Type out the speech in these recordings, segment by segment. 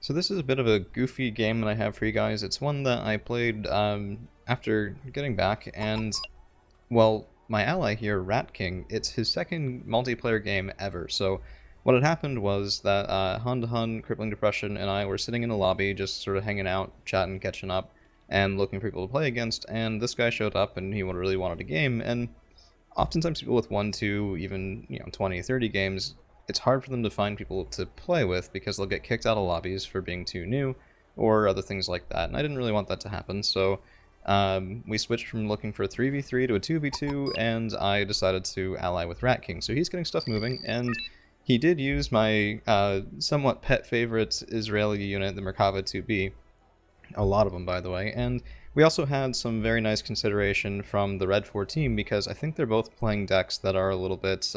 So this is a bit of a goofy game that I have for you guys. It's one that I played after getting back, and, well, my ally here, Rat King, it's his second multiplayer game ever. So what had happened was that Hun to Hun, Crippling Depression, and I were sitting in the lobby just sort of hanging out, chatting, catching up, and looking for people to play against, and this guy showed up and he really wanted a game, and oftentimes people with 1, 2, even 20, 30 games, it's hard for them to find people to play with because they'll get kicked out of lobbies for being too new or other things like that. And I didn't really want that to happen, so we switched from looking for a 3v3 to a 2v2, and I decided to ally with Rat King. So he's getting stuff moving, and he did use my somewhat pet favorite Israeli unit, the Merkava 2B. A lot of them, by the way, and we also had some very nice consideration from the Red 4 team because I think they're both playing decks that are a little bit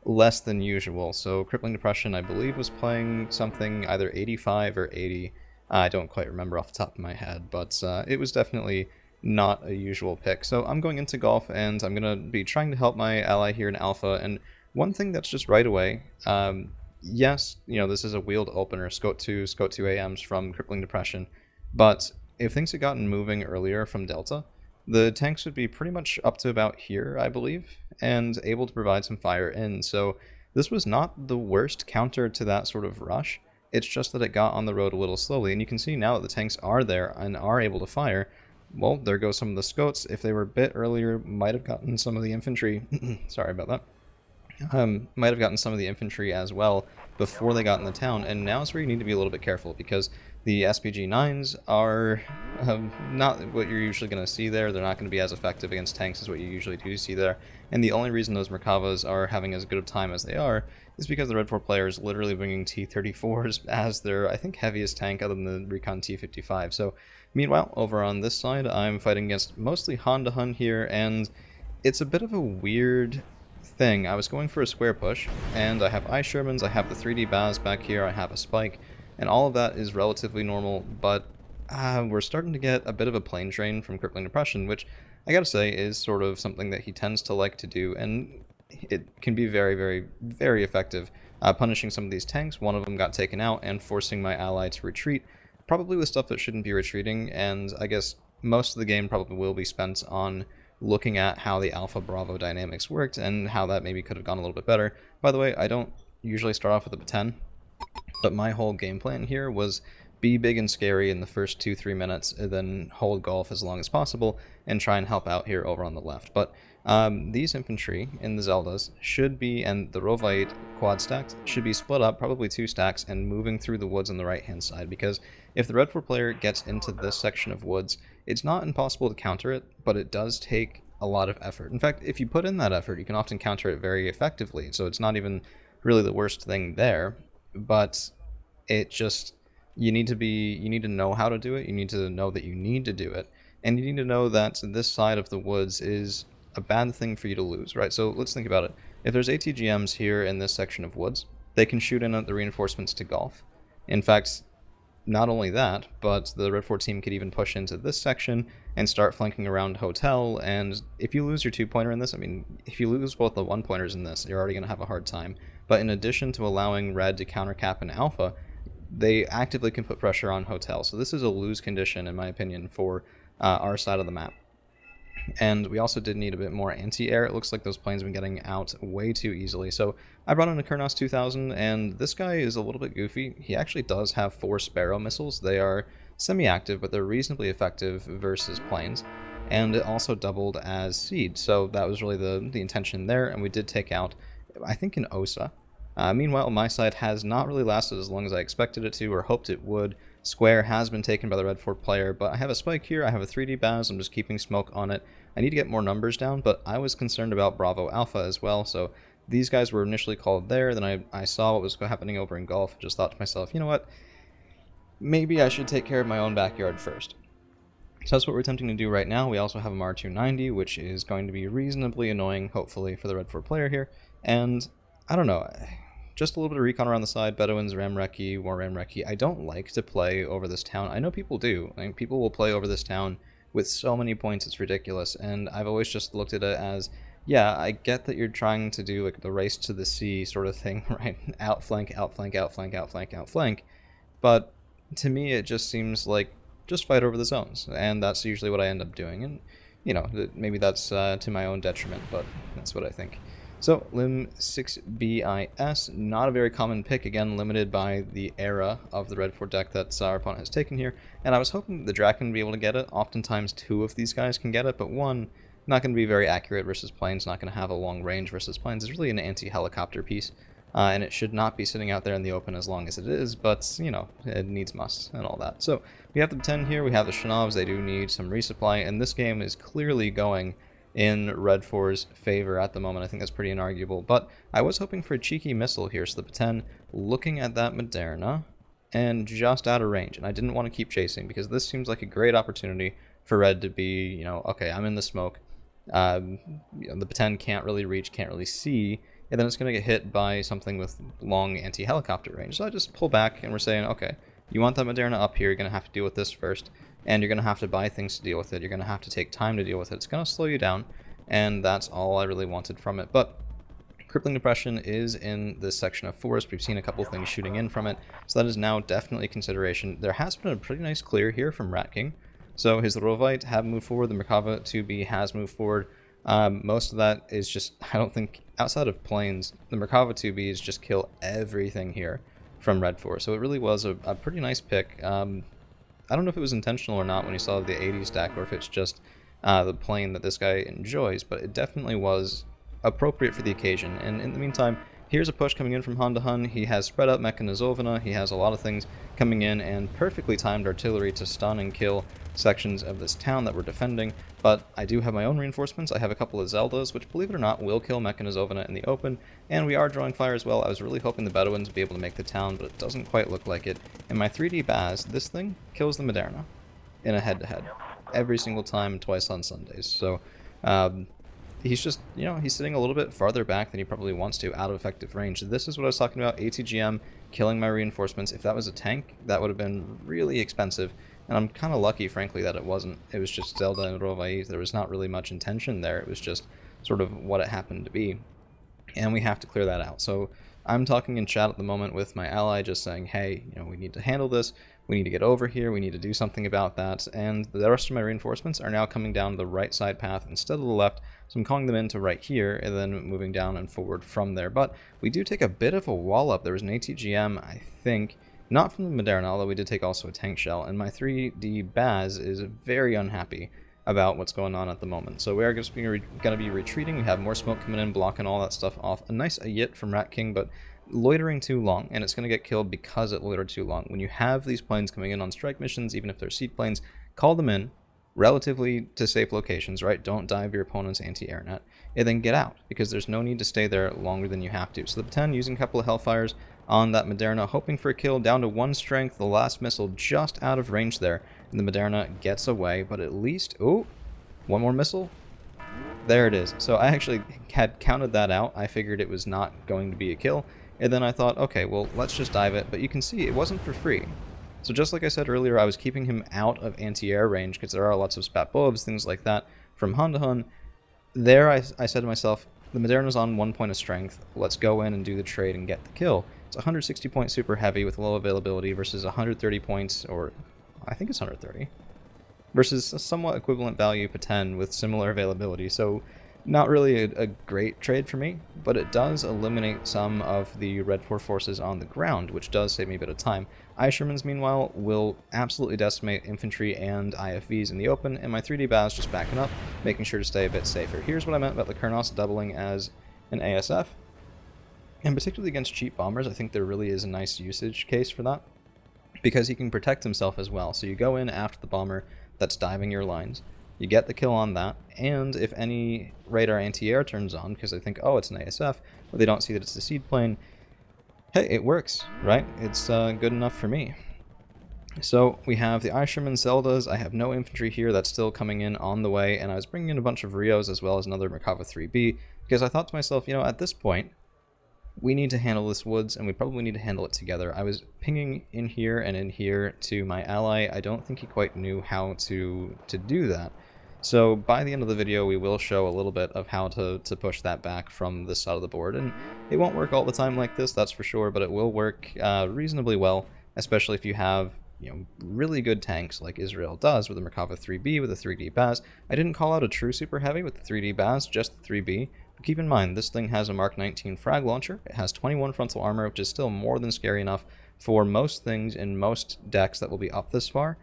less than usual. So Crippling Depression, I believe, was playing something either 85 or 80. I don't quite remember off the top of my head, but it was definitely not a usual pick. So I'm going into golf, and I'm going to be trying to help my ally here in Alpha, and one thing that's just right away, yes, this is a wheeled opener, Scout 2 AMs from Crippling Depression, but if things had gotten moving earlier from Delta, the tanks would be pretty much up to about here, I believe, and able to provide some fire in. So this was not the worst counter to that sort of rush. It's just that it got on the road a little slowly, and you can see now that the tanks are there and are able to fire. Well, there goes some of the scouts. If they were a bit earlier, might have gotten some of the infantry. Sorry about that. Might have gotten some of the infantry as well before they got in the town, and now is where you need to be a little bit careful because the SPG-9s are not what you're usually going to see there. They're not going to be as effective against tanks as what you usually do see there, and the only reason those Merkavas are having as good of time as they are is because the Red 4 player is literally bringing T-34s as their, I think, heaviest tank other than the Recon T-55. So, meanwhile, over on this side, I'm fighting against mostly Han to Hun here, and it's a bit of a weird thing. I was going for a square push, and I have Ice Shermans, I have the 3D Baz back here, I have a Spike, and all of that is relatively normal, but we're starting to get a bit of a plane train from Crippling Depression, which I gotta say is sort of something that he tends to like to do, and it can be very, very, very effective. Punishing some of these tanks, one of them got taken out, and forcing my ally to retreat, probably with stuff that shouldn't be retreating, and I guess most of the game probably will be spent on looking at how the Alpha Bravo dynamics worked and how that maybe could have gone a little bit better. By the way, I don't usually start off with a 10, but my whole game plan here was be big and scary in the first 2-3 minutes, and then hold golf as long as possible, and try and help out here over on the left. But these infantry in the Zeldas should be, and the Rovite quad stacked, should be split up, probably 2 stacks, and moving through the woods on the right-hand side, because if the Red 4 player gets into this section of woods, it's not impossible to counter it, but it does take a lot of effort. In fact, if you put in that effort, you can often counter it very effectively, so it's not even really the worst thing there, but it just, you need to know how to do it, you need to know that you need to do it, and you need to know that this side of the woods is a bad thing for you to lose, right? So let's think about it. If there's ATGMs here in this section of woods, they can shoot in at the reinforcements to golf. In fact, not only that, but the Red 4 team could even push into this section and start flanking around Hotel, and if you lose your 2-pointer in this, I mean, if you lose both the 1-pointers in this, you're already going to have a hard time. But in addition to allowing Red to countercap in Alpha, they actively can put pressure on Hotel. So this is a lose condition, in my opinion, for our side of the map. And we also did need a bit more anti-air. It looks like those planes have been getting out way too easily. So I brought in a Kurnos 2000, and this guy is a little bit goofy. He actually does have 4 Sparrow missiles. They are semi-active, but they're reasonably effective versus planes. And it also doubled as Seed, so that was really the intention there, and we did take out, I think, an Osa. Meanwhile, my side has not really lasted as long as I expected it to or hoped it would. Square has been taken by the Red 4 player, but I have a Spike here, I have a 3D Baz, I'm just keeping smoke on it. I need to get more numbers down, but I was concerned about Bravo Alpha as well, so these guys were initially called there, then I saw what was happening over in Golf, and just thought to myself, you know what, maybe I should take care of my own backyard first. So that's what we're attempting to do right now. We also have a MAR-290, which is going to be reasonably annoying, hopefully, for the Red 4 player here, and I don't know, just a little bit of recon around the side, Bedouins, Ramreki, War Ramreki. I don't like to play over this town. I know people do. I mean, people will play over this town with so many points, it's ridiculous, and I've always just looked at it as, yeah, I get that you're trying to do like the race to the sea sort of thing, right? Outflank, outflank, outflank, outflank, outflank, but to me it just seems like just fight over the zones, and that's usually what I end up doing. And you know, maybe that's to my own detriment, but that's what I think. So, Lim 6BIS, not a very common pick, again, limited by the era of the Red 4 deck that our opponent has taken here, and I was hoping the Draken would be able to get it. Oftentimes, two of these guys can get it, but one, not going to be very accurate versus planes, not going to have a long range versus planes. It's really an anti-helicopter piece, and it should not be sitting out there in the open as long as it is, but, you know, it needs must and all that. So, we have the 10 here, we have the Shanavs, they do need some resupply, and this game is clearly going in Red 4's favor at the moment. I think that's pretty inarguable, but I was hoping for a cheeky missile here, so the Peten looking at that Moderna and just out of range, and I didn't want to keep chasing because this seems like a great opportunity for Red to be, you know, okay, I'm in the smoke, you know, the Peten can't really reach, can't really see, and then it's going to get hit by something with long anti-helicopter range, so I just pull back and we're saying, okay, you want that Moderna up here, you're going to have to deal with this first, and you're going to have to buy things to deal with it. You're going to have to take time to deal with it. It's going to slow you down, and that's all I really wanted from it. But Crippling Depression is in this section of forest. We've seen a couple things shooting in from it, so that is now definitely a consideration. There has been a pretty nice clear here from Rat King. So his Rovite have moved forward, the Merkava 2B has moved forward. Most of that is just, I don't think, outside of planes, the Merkava 2Bs just kill everything here from Red 4. So it really was a pretty nice pick. I don't know if it was intentional or not when you saw the 80s stack, or if it's just the plane that this guy enjoys, but it definitely was appropriate for the occasion. And in the meantime, here's a push coming in from Honda Hun. He has spread out Mechanizovna, he has a lot of things coming in, and perfectly timed artillery to stun and kill sections of this town that we're defending. But I do have my own reinforcements. I have a couple of Zeldas, which, believe it or not, will kill Mechanizovna in the open, and we are drawing fire as well. I was really hoping the Bedouins would be able to make the town, but it doesn't quite look like it. And my 3D Baz, this thing kills the Moderna in a head-to-head every single time, twice on Sundays. So he's just, you know, he's sitting a little bit farther back than he probably wants to, out of effective range. This is what I was talking about, ATGM killing my reinforcements. If that was a tank, that would have been really expensive. And I'm kind of lucky, frankly, that it wasn't. It was just Zelda and Rovai. There was not really much intention there. It was just sort of what it happened to be. And we have to clear that out. So I'm talking in chat at the moment with my ally, just saying, hey, you know, we need to handle this. We need to get over here. We need to do something about that. And the rest of my reinforcements are now coming down the right side path instead of the left. So I'm calling them into right here and then moving down and forward from there. But we do take a bit of a wall up. There was an ATGM, I think, not from the Moderna, although we did take also a tank shell. And my 3D Baz is very unhappy about what's going on at the moment. So we are just going to be retreating. We have more smoke coming in, blocking all that stuff off. A nice Ayit from Rat King, but loitering too long, and it's going to get killed because it loitered too long. When you have these planes coming in on strike missions, even if they're seed planes, call them in relatively to safe locations, right? Don't dive your opponent's anti-air net, and then get out, because there's no need to stay there longer than you have to. So the Peten using a couple of Hellfires on that Moderna, hoping for a kill, down to 1 strength, the last missile just out of range there, and the Moderna gets away, but at least, oh, one more missile? There it is. So I actually had counted that out. I figured it was not going to be a kill, and then I thought, okay, well, let's just dive it, but you can see it wasn't for free. So just like I said earlier, I was keeping him out of anti-air range, because there are lots of spat bulbs, things like that, from Honda Hun. There I said to myself, the Moderna's on 1 point of strength, let's go in and do the trade and get the kill. It's 160 point super heavy with low availability versus 130 points, or I think it's 130, versus a somewhat equivalent value Peten with similar availability. So not really a great trade for me, but it does eliminate some of the Red 4 forces on the ground, which does save me a bit of time. Shermans, meanwhile, will absolutely decimate infantry and IFVs in the open, and my 3D Baz just backing up, making sure to stay a bit safer. Here's what I meant about the Kernos doubling as an ASF. And particularly against cheap bombers, I think there really is a nice usage case for that, because he can protect himself as well. So you go in after the bomber that's diving your lines, you get the kill on that, and if any radar anti-air turns on, because they think, oh, it's an ASF, but they don't see that it's a seed plane, hey, it works, right? It's good enough for me. So we have the Sherman Zeldas. I have no infantry here. That's still coming in on the way, and I was bringing in a bunch of Rios as well as another Merkava 3B, because I thought to myself, you know, at this point, we need to handle this woods, and we probably need to handle it together. I was pinging in here and in here to my ally. I don't think he quite knew how to do that. So by the end of the video, we will show a little bit of how to push that back from this side of the board. And it won't work all the time like this, that's for sure, but it will work reasonably well especially if you have really good tanks like Israel does with the Merkava 3B with a 3D Baz. I didn't call out a true super heavy with the 3D Baz, just the 3B. But keep in mind, this thing has a Mark 19 frag launcher. It has 21 frontal armor, which is still more than scary enough for most things in most decks that will be up this far,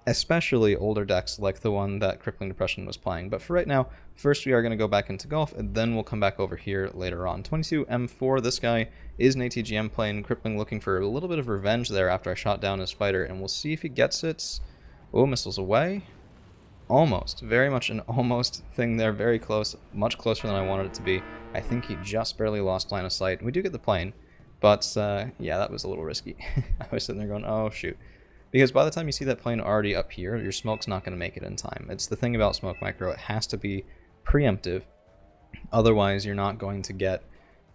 especially older decks like the one that Crippling Depression was playing. But for right now, first we are going to go back into golf, and then we'll come back over here later on. 22M4, this guy is an ATGM playing Crippling, looking for a little bit of revenge there after I shot down his fighter, and we'll see if he gets it. Oh, missiles away. Almost. Very much an almost thing there, very close, much closer than I wanted it to be. I think he just barely lost line of sight. We do get the plane, but yeah, that was a little risky. I was sitting there going, oh shoot. Because by the time you see that plane already up here, your smoke's not going to make it in time. It's the thing about smoke micro, it has to be preemptive, otherwise you're not going to get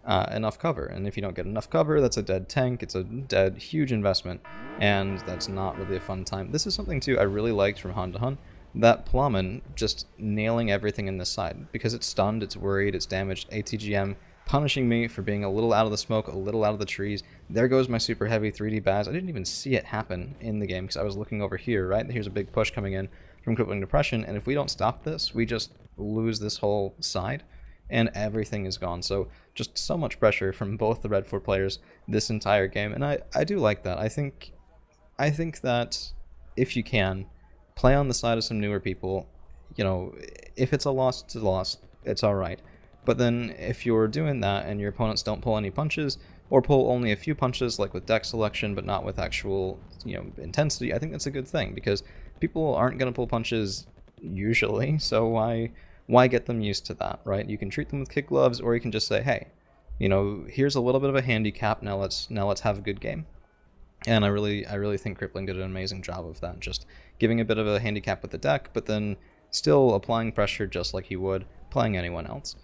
enough cover. And if you don't get enough cover, that's a dead tank, it's a dead huge investment, and that's not really a fun time. This is something too I really liked from Han to Hun, that Plummen just nailing everything in this side. Because it's stunned, it's worried, it's damaged, ATGM punishing me for being a little out of the smoke, a little out of the trees. There goes my super heavy 3D Baz. I didn't even see it happen in the game because I was looking over here, right? Here's a big push coming in from Crippling Depression, and if we don't stop this, we just lose this whole side, and everything is gone. So just so much pressure from both the Red 4 players this entire game, and I do like that. I think that if you can, play on the side of some newer people. If it's a loss, it's a loss. It's alright. But then if you're doing that and your opponents don't pull any punches, or pull only a few punches like with deck selection but not with actual intensity, I think that's a good thing, because people aren't going to pull punches usually, so why get them used to that, right? You can treat them with kid gloves, or you can just say, hey, here's a little bit of a handicap, now let's have a good game. And I really think Crippling did an amazing job of that, just giving a bit of a handicap with the deck, but then still applying pressure just like he would playing anyone else.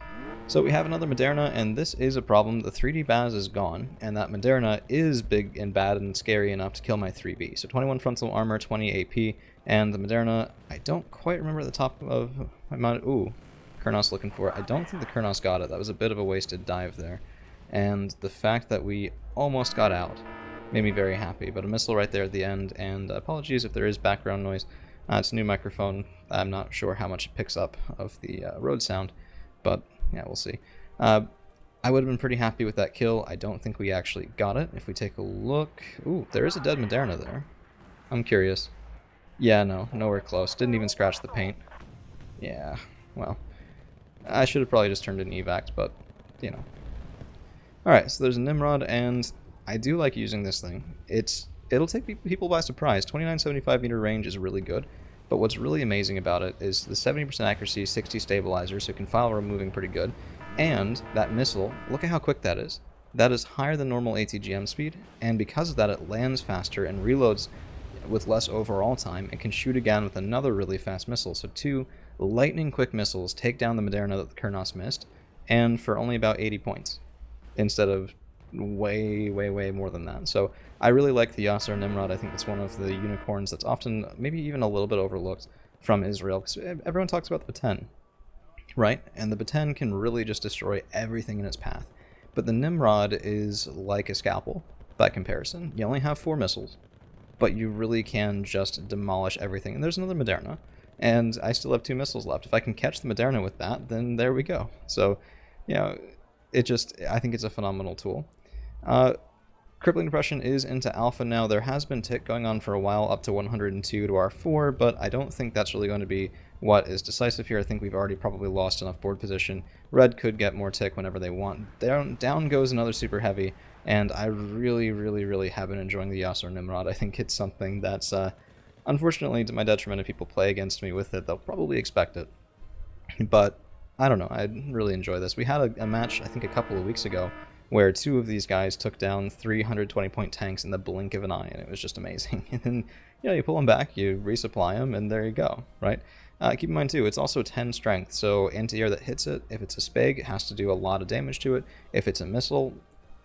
So we have another Moderna, and this is a problem. The 3D Baz is gone, and that Moderna is big and bad and scary enough to kill my 3B. So 21 frontal armor, 20 AP, and the Moderna, I don't quite remember the top of my mind. Ooh, Kurnos looking for it. I don't think the Kurnos got it. That was a bit of a wasted dive there. And the fact that we almost got out made me very happy, but a missile right there at the end, and apologies if there is background noise. It's a new microphone. I'm not sure how much it picks up of the road sound, but yeah, we'll see. I would have been pretty happy with that kill. I don't think we actually got it. If we take a look... Ooh, there is a dead Moderna there. I'm curious. Yeah, no, nowhere close. Didn't even scratch the paint. Yeah, well. I should have probably just turned in evac, but, Alright, so there's a Nimrod, and I do like using this thing. It'll take people by surprise. 2975 meter range is really good, but what's really amazing about it is the 70% accuracy, 60 stabilizer, so it can file removing pretty good, and that missile, look at how quick that is. That is higher than normal ATGM speed, and because of that it lands faster and reloads with less overall time, and can shoot again with another really fast missile. So 2 lightning quick missiles take down the Moderna that the Kurnos missed, and for only about 80 points, instead of way more than that. So I really like the Yasser Nimrod. I think it's one of the unicorns that's often maybe even a little bit overlooked from Israel, because everyone talks about the Baten, right? And the Baten can really just destroy everything in its path. But the Nimrod is like a scalpel by comparison. You only have 4 missiles, but you really can just demolish everything. And there's another Moderna, and I still have 2 missiles left. If I can catch the Moderna with that, then there we go. So, I think it's a phenomenal tool. Crippling Depression is into alpha now. There has been tick going on for a while, up to 102 to R4, but I don't think that's really going to be what is decisive here. I think we've already probably lost enough board position. Red could get more tick whenever they want. Down goes another super heavy, and I really have been enjoying the Yasser Nimrod. I think it's something that's, unfortunately, to my detriment, if people play against me with it, they'll probably expect it. But, I don't know, I really enjoy this. We had a match, I think, a couple of weeks ago, where 2 of these guys took down 320-point tanks in the blink of an eye, and it was just amazing. And then, you pull them back, you resupply them, and there you go, right? Keep in mind, too, it's also 10 strength, so anti-air that hits it, if it's a Spag, it has to do a lot of damage to it. If it's a missile,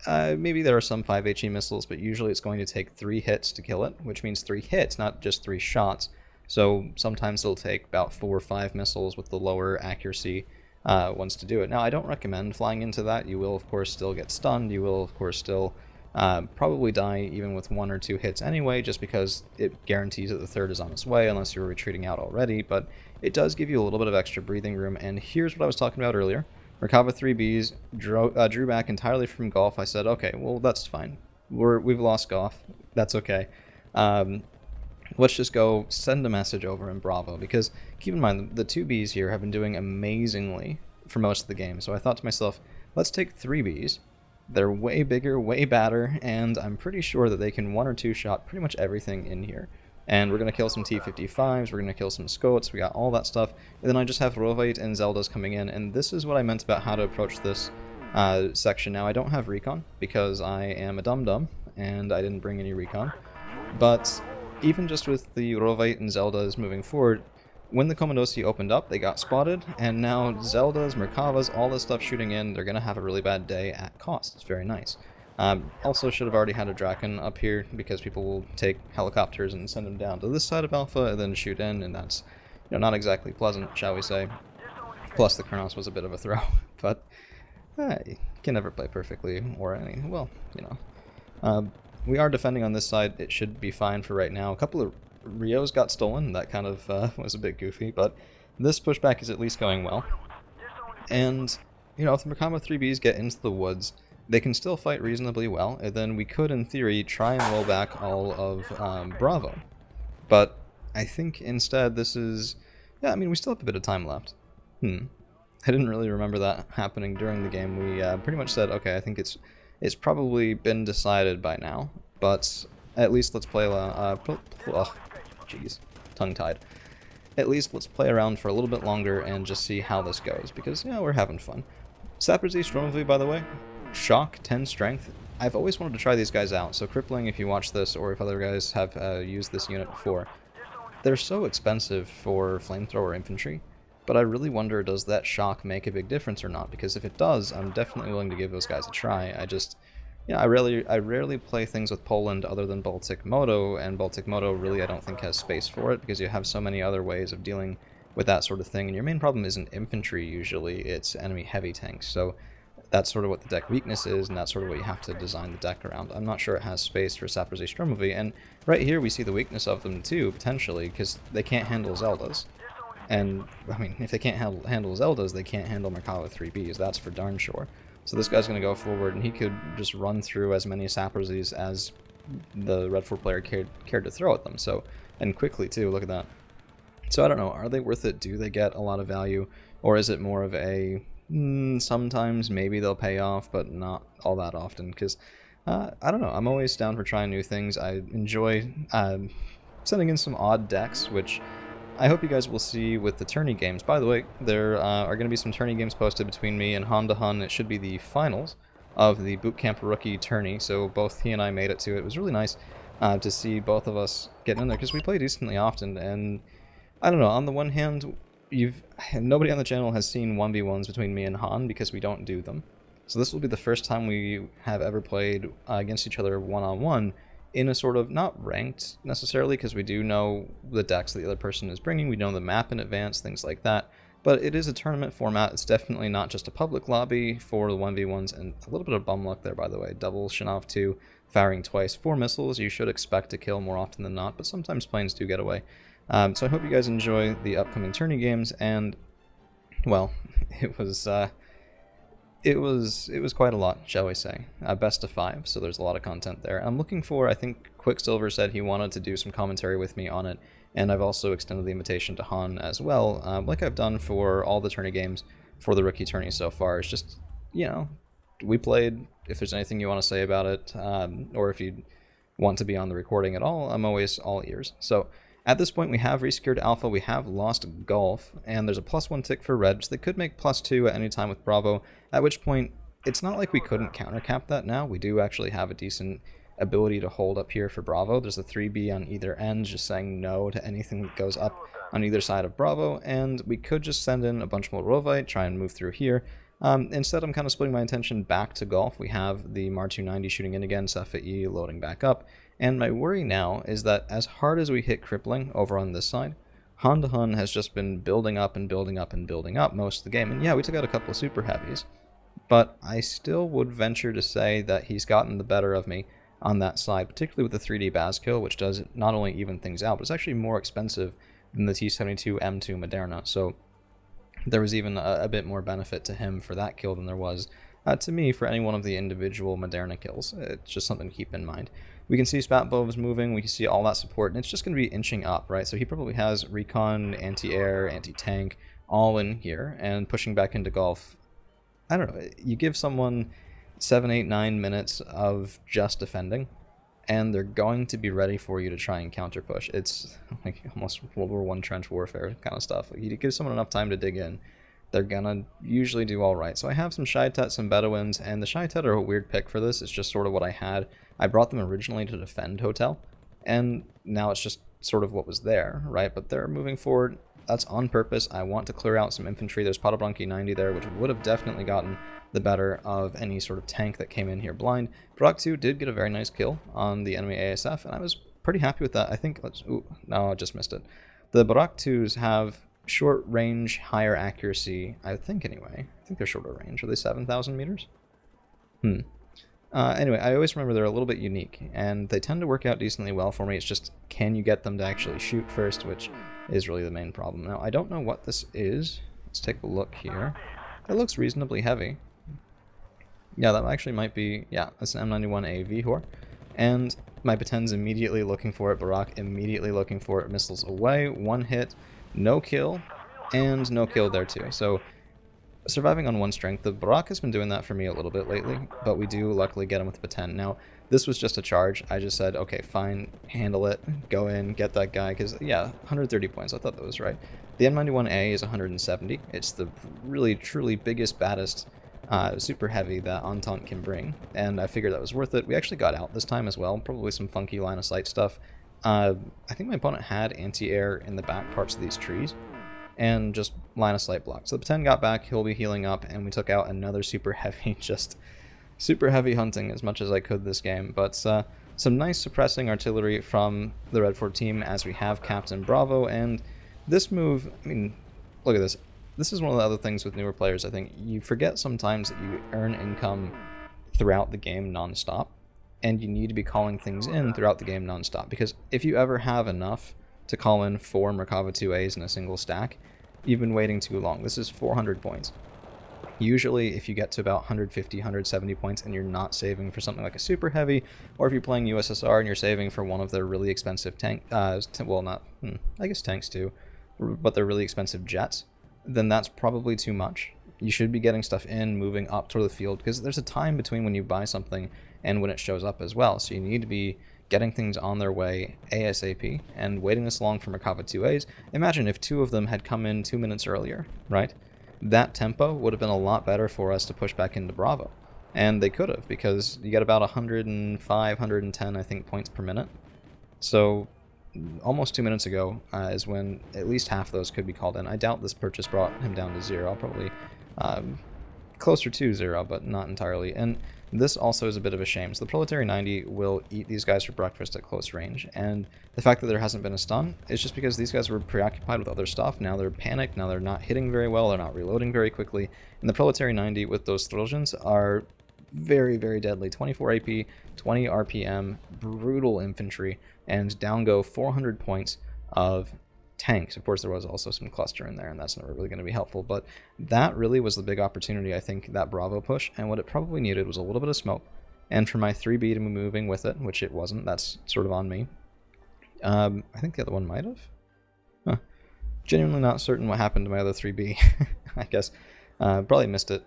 maybe there are some 5 HE missiles, but usually it's going to take 3 hits to kill it, which means 3 hits, not just 3 shots. So sometimes it'll take about 4 or 5 missiles with the lower accuracy ones to do it. Now, I don't recommend flying into that. You will, of course, still get stunned. You will, of course, still Probably die even with 1 or 2 hits anyway, just because it guarantees that the third is on its way unless you're retreating out already, but it does give you a little bit of extra breathing room, and here's what I was talking about earlier. Merkava 3Bs drew back entirely from Golf. I said, okay, well, that's fine. We've lost Golf. That's okay. Let's just go send a message over in Bravo, because keep in mind, the 2Bs here have been doing amazingly for most of the game, so I thought to myself, let's take 3Bs. They're way bigger, way badder, and I'm pretty sure that they can 1 or 2 shot pretty much everything in here. And we're going to kill some T-55s, we're going to kill some Scots, we got all that stuff, and then I just have Rovite and Zeldas coming in, and this is what I meant about how to approach this section. Now, I don't have Recon, because I am a dum-dum, and I didn't bring any Recon, but even just with the Rovite and Zeldas moving forward, when the Commandosi opened up, they got spotted, and now Zeldas, Merkavas, all this stuff shooting in, they're going to have a really bad day at cost. It's very nice. Also should have already had a Draken up here, because people will take helicopters and send them down to this side of Alpha and then shoot in, and that's, you know, not exactly pleasant, shall we say. Plus the Kronos was a bit of a throw, but you can never play perfectly, or any, well, you know. We are defending on this side. It should be fine for right now. A couple of Rios got stolen. That kind of was a bit goofy, but this pushback is at least going well. And, you know, if the Merkava 3Bs get into the woods, they can still fight reasonably well, and then we could, in theory, try and roll back all of Bravo. But I think instead this is... Yeah, I mean, we still have a bit of time left. I didn't really remember that happening during the game. We pretty much said, okay, I think it's probably been decided by now, but at least let's play jeez, tongue-tied. At least let's play around for a little bit longer and just see how this goes, because, yeah, we're having fun. Sappers East Stromovi, by the way, Shock, 10 Strength. I've always wanted to try these guys out, so Crippling, if you watch this, or if other guys have used this unit before, they're so expensive for Flamethrower Infantry, but I really wonder, does that Shock make a big difference or not? Because if it does, I'm definitely willing to give those guys a try. I just... Yeah, I rarely play things with Poland other than Baltic Moto, and Baltic Moto really I don't think has space for it, because you have so many other ways of dealing with that sort of thing, and your main problem isn't infantry usually, it's enemy heavy tanks, so that's sort of what the deck weakness is, and that's sort of what you have to design the deck around. I'm not sure it has space for Sappers Stromovi, and right here we see the weakness of them too, potentially, because they can't handle Zeldas. And, I mean, if they can't handle Zeldas, they can't handle Merkava 3Bs, that's for darn sure. So this guy's going to go forward, and he could just run through as many Sappersies as the Red 4 player cared to throw at them. So, and quickly too, look at that. So I don't know, are they worth it? Do they get a lot of value? Or is it more of a, sometimes maybe they'll pay off, but not all that often? Because, I don't know, I'm always down for trying new things. I enjoy sending in some odd decks, which I hope you guys will see with the tourney games. By the way, there are going to be some tourney games posted between me and Honda Hun. It should be the finals of the Bootcamp Rookie tourney, so both he and I made it to it. It was really nice to see both of us getting in there, because we play decently often, and I don't know, on the one hand, nobody on the channel has seen 1v1s between me and Han, because we don't do them. So this will be the first time we have ever played against each other one-on-one, in a sort of, not ranked necessarily, because we do know the decks that the other person is bringing, we know the map in advance, things like that, but it is a tournament format. It's definitely not just a public lobby for the 1v1s, and a little bit of bum luck there, by the way. Double Shinov 2, firing twice, 4 missiles, you should expect to kill more often than not, but sometimes planes do get away. So I hope you guys enjoy the upcoming tourney games, and, well, it was quite a lot, shall we say. Best of 5, so there's a lot of content there. I'm looking for, I think Quicksilver said he wanted to do some commentary with me on it, and I've also extended the invitation to Han as well, like I've done for all the tourney games for the rookie tourney so far. It's just, you know, we played. If there's anything you want to say about it, or if you want to be on the recording at all, I'm always all ears. So at this point, we have resecured Alpha, we have lost Golf, and there's a +1 tick for Red, so they could make +2 at any time with Bravo, at which point, it's not like we couldn't countercap that now. We do actually have a decent ability to hold up here for Bravo. There's a 3B on either end, just saying no to anything that goes up on either side of Bravo, and we could just send in a bunch more Rovite, try and move through here. Instead, I'm kind of splitting my attention back to Golf. We have the Mar 290 shooting in again, Safa-E loading back up, and my worry now is that as hard as we hit Crippling over on this side, Honda Hun has just been building up and building up and building up most of the game. And yeah, we took out a couple of super heavies, but I still would venture to say that he's gotten the better of me on that side, particularly with the 3D Baz kill, which does not only even things out, but it's actually more expensive than the T72 M2 Moderna, so there was even a bit more benefit to him for that kill than there was to me for any one of the individual Moderna kills. It's just something to keep in mind. We can see Spatbov's moving, we can see all that support, and it's just going to be inching up, right? So he probably has recon, anti-air, anti-tank, all in here, and pushing back into golf. I don't know, you give someone 7, 8, 9 minutes of just defending, and they're going to be ready for you to try and counter push. It's like almost World War I trench warfare kind of stuff. Like, you give someone enough time to dig in, they're gonna usually do all right. So I have some Shaitet, some Bedouins, and the Shaitet are a weird pick for this. It's just sort of what I had. I brought them originally to defend Hotel, and now it's just sort of what was there, right? But they're moving forward. That's on purpose. I want to clear out some infantry. There's Potobranki 90 there, which would have definitely gotten the better of any sort of tank that came in here blind. Barak 2 did get a very nice kill on the enemy ASF, and I was pretty happy with that. I think, ooh, no, I just missed it. The Barak 2s have short range, higher accuracy, I think anyway. I think they're shorter range. Are they 7,000 meters? Anyway, I always remember they're a little bit unique, and they tend to work out decently well for me. It's just, can you get them to actually shoot first, which is really the main problem. Now, I don't know what this is. Let's take a look here. It looks reasonably heavy. Yeah, that actually might be, yeah, that's an M91A Vihor. And my Baten's immediately looking for it, Barak immediately looking for it, missiles away, one hit, no kill, and no kill there too. So, surviving on one strength. The Barak has been doing that for me a little bit lately, but we do luckily get him with the Baten. Now, this was just a charge. I just said, okay, fine, handle it, go in, get that guy, because, yeah, 130 points, I thought that was right. The M91A is 170. It's the really, truly biggest, baddest super heavy that Entente can bring, and I figured that was worth it. We actually got out this time as well, probably some funky line of sight stuff. I think my opponent had anti-air in the back parts of these trees, and just line of sight block. So the Baten got back, he'll be healing up, and we took out another super heavy, just super heavy hunting as much as I could this game. But some nice suppressing artillery from the Red Fort team as we have Captain Bravo, and this move, I mean, look at this. This is one of the other things with newer players, I think. You forget sometimes that you earn income throughout the game non-stop, and you need to be calling things in throughout the game non-stop, because if you ever have enough to call in 4 Merkava 2As in a single stack, you've been waiting too long. This is 400 points. Usually, if you get to about 150, 170 points and you're not saving for something like a super heavy, or if you're playing USSR and you're saving for one of their really expensive tank, well, not, I guess tanks too, but they're really expensive jets, then that's probably too much. You should be getting stuff in, moving up toward the field, because there's a time between when you buy something and when it shows up as well. So you need to be getting things on their way ASAP, and waiting this long for Merkava 2As. Imagine if 2 of them had come in 2 minutes earlier, right? That tempo would have been a lot better for us to push back into Bravo. And they could have, because you get about 105, 110, I think, points per minute. So almost 2 minutes ago is when at least half of those could be called in. I doubt this purchase brought him down to 0. I'll probably closer to 0, but not entirely. And this also is a bit of a shame. So the Proletary 90 will eat these guys for breakfast at close range, and the fact that there hasn't been a stun is just because these guys were preoccupied with other stuff. Now they're panicked, now they're not hitting very well, they're not reloading very quickly, and the Proletary 90 with those Strelzyns are very, very deadly. 24 AP, 20 RPM, brutal infantry, and down go 400 points of tanks. Of course, there was also some cluster in there, and that's never really going to be helpful, but that really was the big opportunity, I think, that Bravo push, and what it probably needed was a little bit of smoke, and for my 3B to be moving with it, which it wasn't, that's sort of on me. I think the other one might have? Huh. Genuinely not certain what happened to my other 3B, I guess. Probably missed it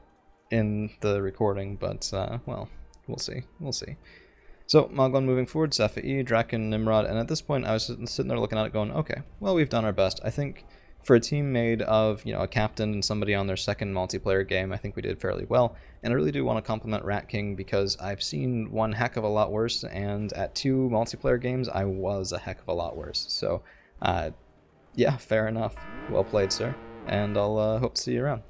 in the recording, but, well, we'll see. We'll see. So, Moglan moving forward, Sephi'i, Draken, Nimrod, and at this point I was sitting there looking at it going, okay, well, we've done our best. I think for a team made of, you know, a captain and somebody on their second multiplayer game, I think we did fairly well. And I really do want to compliment Rat King, because I've seen one heck of a lot worse, and at 2 multiplayer games, I was a heck of a lot worse. So, yeah, fair enough. Well played, sir. And I'll hope to see you around.